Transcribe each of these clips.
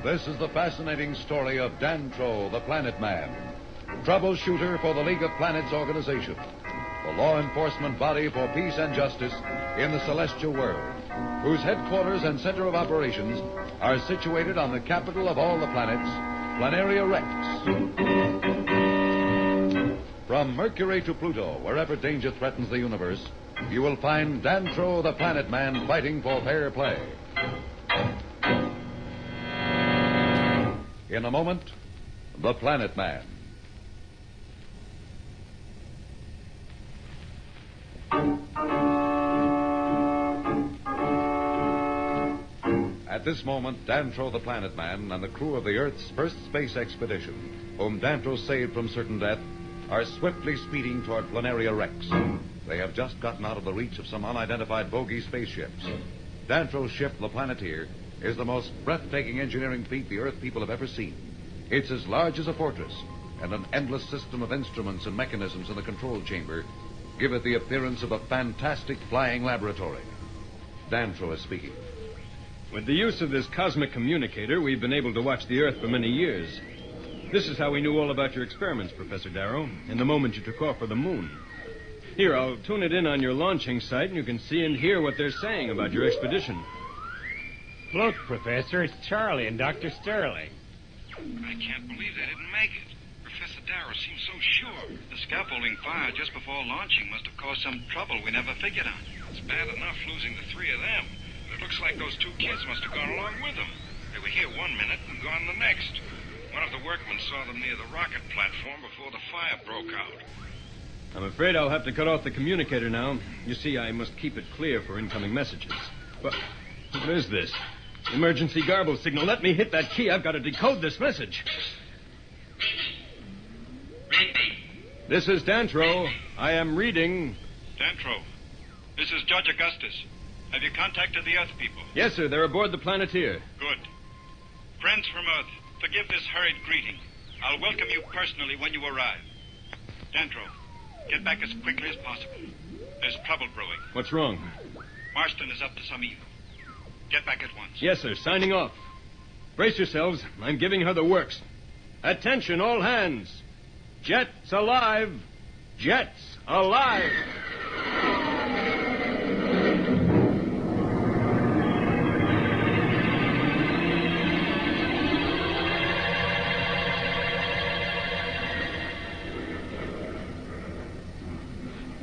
This is the fascinating story of Dantro, the Planet Man, troubleshooter for the League of Planets organization, the law enforcement body for peace and justice in the celestial world, whose headquarters and center of operations are situated on the capital of all the planets, Planaria Rex. From Mercury to Pluto, wherever danger threatens the universe, you will find Dantro, the Planet Man, fighting for fair play. In a moment, the Planet Man. At this moment, Dantro, the Planet Man, and the crew of the Earth's first space expedition, whom Dantro saved from certain death, are swiftly speeding toward Planaria Rex. They have just gotten out of the reach of some unidentified bogey spaceships. Dantro's ship, the Planeteer, is the most breathtaking engineering feat the Earth people have ever seen. It's as large as a fortress, and an endless system of instruments and mechanisms in the control chamber give it the appearance of a fantastic flying laboratory. Dantro is speaking. With the use of this cosmic communicator, we've been able to watch the Earth for many years. This is how we knew all about your experiments, Professor Darrow, in the moment you took off for the moon. Here, I'll tune it in on your launching site, and you can see and hear what they're saying about your expedition. Look, Professor, it's Charlie and Dr. Sterling. I can't believe they didn't make it. Professor Darrow seems so sure. The scaffolding fire just before launching must have caused some trouble we never figured out. It's bad enough losing the three of them. But it looks like those two kids must have gone along with them. They were here one minute and gone the next. One of the workmen saw them near the rocket platform before the fire broke out. I'm afraid I'll have to cut off the communicator now. You see, I must keep it clear for incoming messages. But what is this? Emergency garble signal. Let me hit that key. I've got to decode this message. This is Dantro. I am reading. Dantro, this is Judge Augustus. Have you contacted the Earth people? Yes, sir. They're aboard the Planeteer. Good. Friends from Earth, forgive this hurried greeting. I'll welcome you personally when you arrive. Dantro, get back as quickly as possible. There's trouble brewing. What's wrong? Marston is up to some evil. Get back at once. Yes, sir. Signing off. Brace yourselves. I'm giving her the works. Attention, all hands. Jets alive. Jets alive.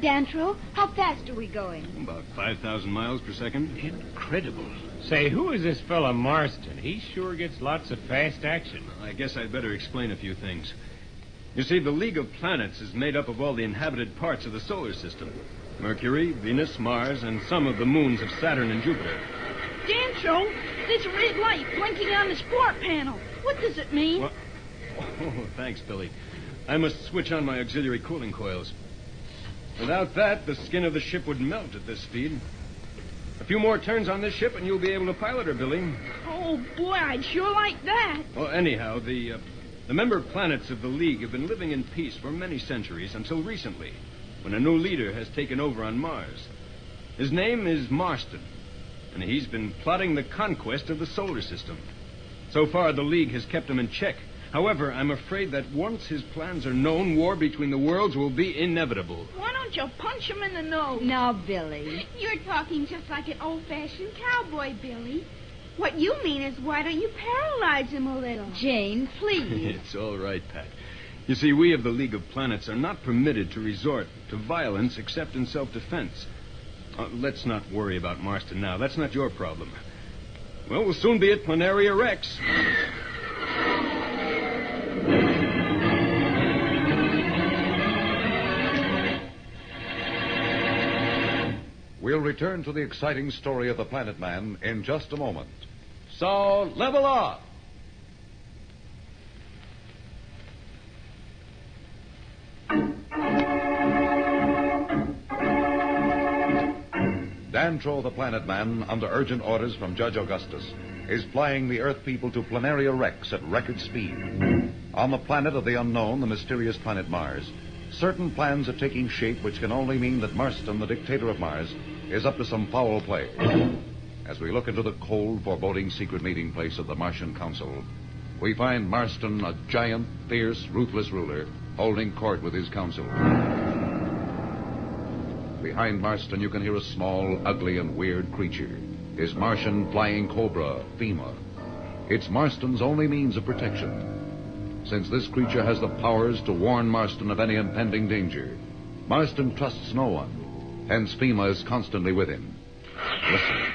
Dantro, how fast are we going? About 5,000 miles per second. Incredible. Say, who is this fella Marston? He sure gets lots of fast action. I guess I'd better explain a few things. You see, the League of Planets is made up of all the inhabited parts of the solar system. Mercury, Venus, Mars, and some of the moons of Saturn and Jupiter. Dantro, there's a red light blinking on the sport panel. What does it mean? What? Oh, thanks, Billy. I must switch on my auxiliary cooling coils. Without that, the skin of the ship would melt at this speed. A few more turns on this ship and you'll be able to pilot her, Billy. Oh, boy, I'd sure like that. Well, anyhow, the member planets of the League have been living in peace for many centuries until recently, when a new leader has taken over on Mars. His name is Marston, and he's been plotting the conquest of the solar system. So far, the League has kept him in check. However, I'm afraid that once his plans are known, war between the worlds will be inevitable. Why don't you punch him in the nose? Now, Billy. You're talking just like an old-fashioned cowboy, Billy. What you mean is, why don't you paralyze him a little? Jane, please. It's all right, Pat. You see, we of the League of Planets are not permitted to resort to violence except in self-defense. Let's not worry about Marston now. That's not your problem. Well, we'll soon be at Planaria Rex. We'll return to the exciting story of the Planet Man in just a moment. So, level off. Dantro, the Planet Man, under urgent orders from Judge Augustus, is flying the Earth people to Planaria Rex at record speed. On the planet of the unknown, the mysterious planet Mars, certain plans are taking shape which can only mean that Marston, the dictator of Mars, is up to some foul play. As we look into the cold, foreboding secret meeting place of the Martian Council, we find Marston, a giant, fierce, ruthless ruler, holding court with his council. Behind Marston, you can hear a small, ugly, and weird creature, his Martian flying cobra, FEMA. It's Marston's only means of protection. Since this creature has the powers to warn Marston of any impending danger, Marston trusts no one. Hence, FEMA is constantly with him. Listen.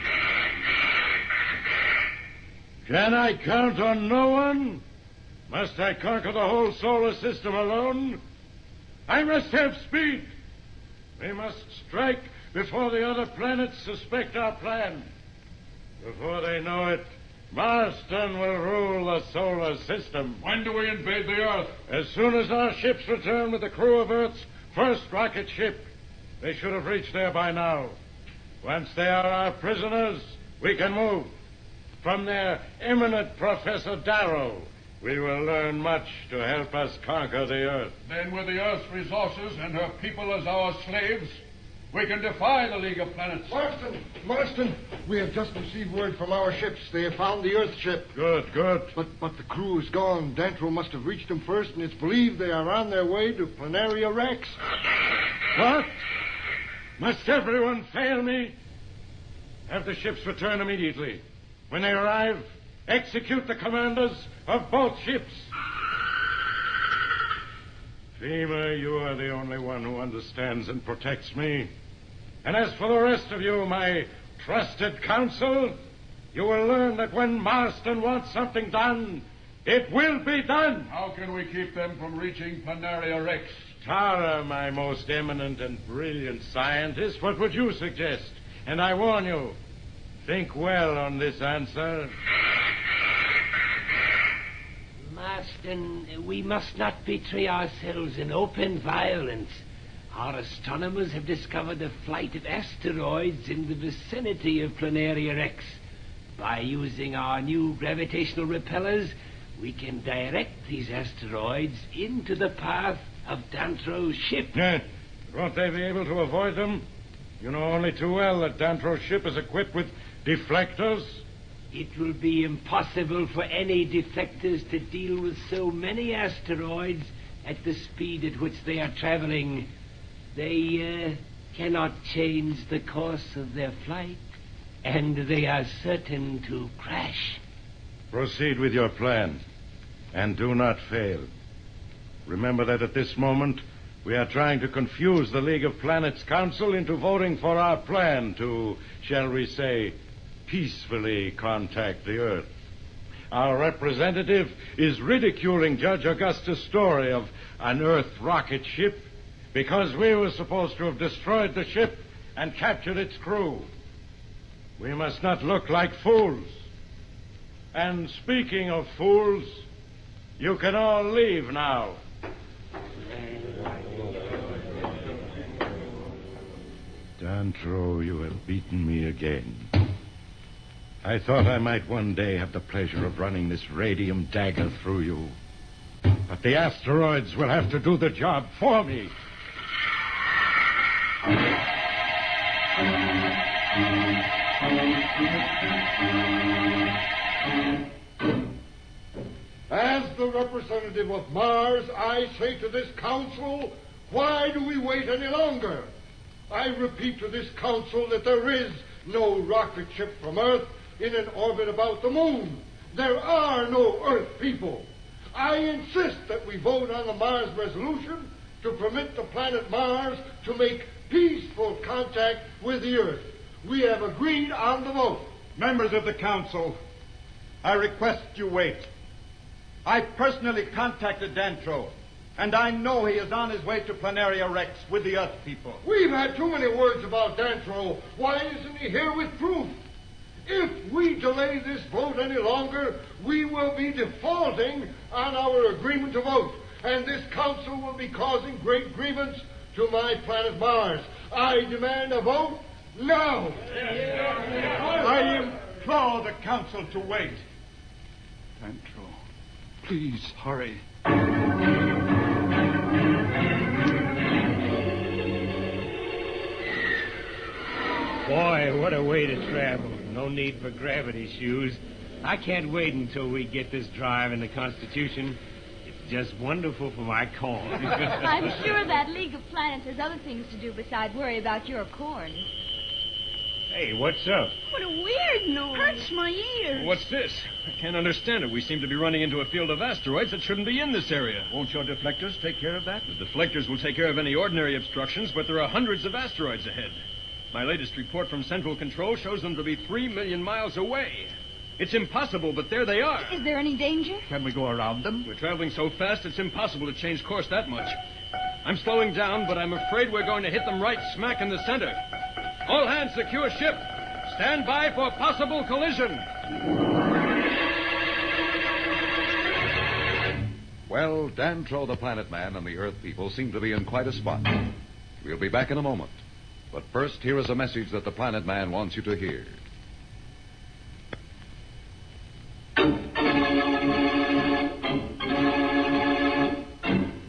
Can I count on no one? Must I conquer the whole solar system alone? I must have speed. We must strike before the other planets suspect our plan. Before they know it, Marston will rule the solar system. When do we invade the Earth? As soon as our ships return with the crew of Earth's first rocket ship. They should have reached there by now. Once they are our prisoners, we can move. From their eminent Professor Darrow, we will learn much to help us conquer the Earth. Then with the Earth's resources and her people as our slaves, we can defy the League of Planets. Marston, we have just received word from our ships. They have found the Earth ship. Good. But the crew is gone. Dantro must have reached them first, and it's believed they are on their way to Planaria Rex. What? Must everyone fail me? Have the ships return immediately. When they arrive, execute the commanders of both ships. FEMA, you are the only one who understands and protects me. And as for the rest of you, my trusted council, you will learn that when Marston wants something done, it will be done. How can we keep them from reaching Planaria Rex? Tara, my most eminent and brilliant scientist, what would you suggest? And I warn you, think well on this answer. Marston, we must not betray ourselves in open violence. Our astronomers have discovered a flight of asteroids in the vicinity of Planaria Rex. By using our new gravitational repellers, we can direct these asteroids into the path of Dantro's ship. Won't they be able to avoid them? You know only too well that Dantro's ship is equipped with deflectors. It will be impossible for any deflectors to deal with so many asteroids at the speed at which they are traveling. They cannot change the course of their flight, and they are certain to crash. Proceed with your plan, and do not fail. Remember that at this moment, we are trying to confuse the League of Planets Council into voting for our plan to, shall we say, peacefully contact the Earth. Our representative is ridiculing Judge Augustus' story of an Earth rocket ship because we were supposed to have destroyed the ship and captured its crew. We must not look like fools. And speaking of fools, you can all leave now. Dantro, you have beaten me again. I thought I might one day have the pleasure of running this radium dagger through you. But the asteroids will have to do the job for me. As the representative of Mars, I say to this council, why do we wait any longer? I repeat to this council that there is no rocket ship from Earth in an orbit about the moon. There are no Earth people. I insist that we vote on the Mars resolution to permit the planet Mars to make peaceful contact with the Earth. We have agreed on the vote. Members of the council, I request you wait. I personally contacted Dantro, and I know he is on his way to Planaria Rex with the Earth people. We've had too many words about Dantro. Why isn't he here with proof? If we delay this vote any longer, we will be defaulting on our agreement to vote, and this council will be causing great grievance to my planet Mars. I demand a vote now. I implore the council to wait. Dantro, please hurry. Boy, what a way to travel. No need for gravity shoes. I can't wait until we get this drive in the Constitution. It's just wonderful for my corn. I'm sure that League of Planets has other things to do besides worry about your corn. Hey, what's up? What a weird noise. Hurts my ears. What's this? I can't understand it. We seem to be running into a field of asteroids that shouldn't be in this area. Won't your deflectors take care of that? The deflectors will take care of any ordinary obstructions, but there are hundreds of asteroids ahead. My latest report from Central Control shows them to be 3 million miles away. It's impossible, but there they are. Is there any danger? Can we go around them? We're traveling so fast, it's impossible to change course that much. I'm slowing down, but I'm afraid we're going to hit them right smack in the center. All hands secure ship. Stand by for possible collision. Well, Dantro the Planet Man and the Earth people seem to be in quite a spot. We'll be back in a moment. But first, here is a message that the Planet Man wants you to hear.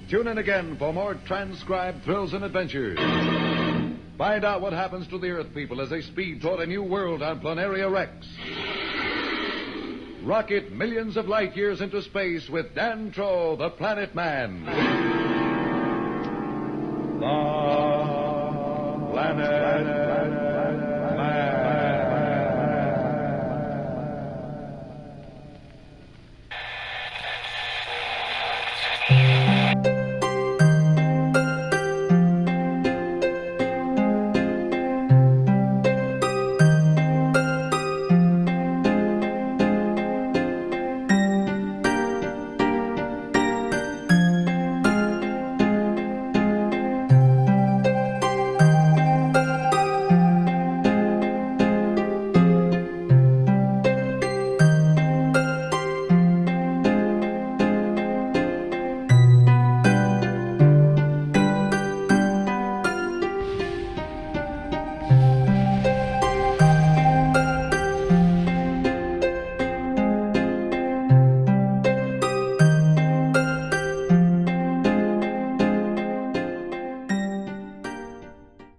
Tune in again for more transcribed thrills and adventures. Find out what happens to the Earth people as they speed toward a new world on Planaria Rex. Rocket millions of light years into space with Dantro the Planet Man.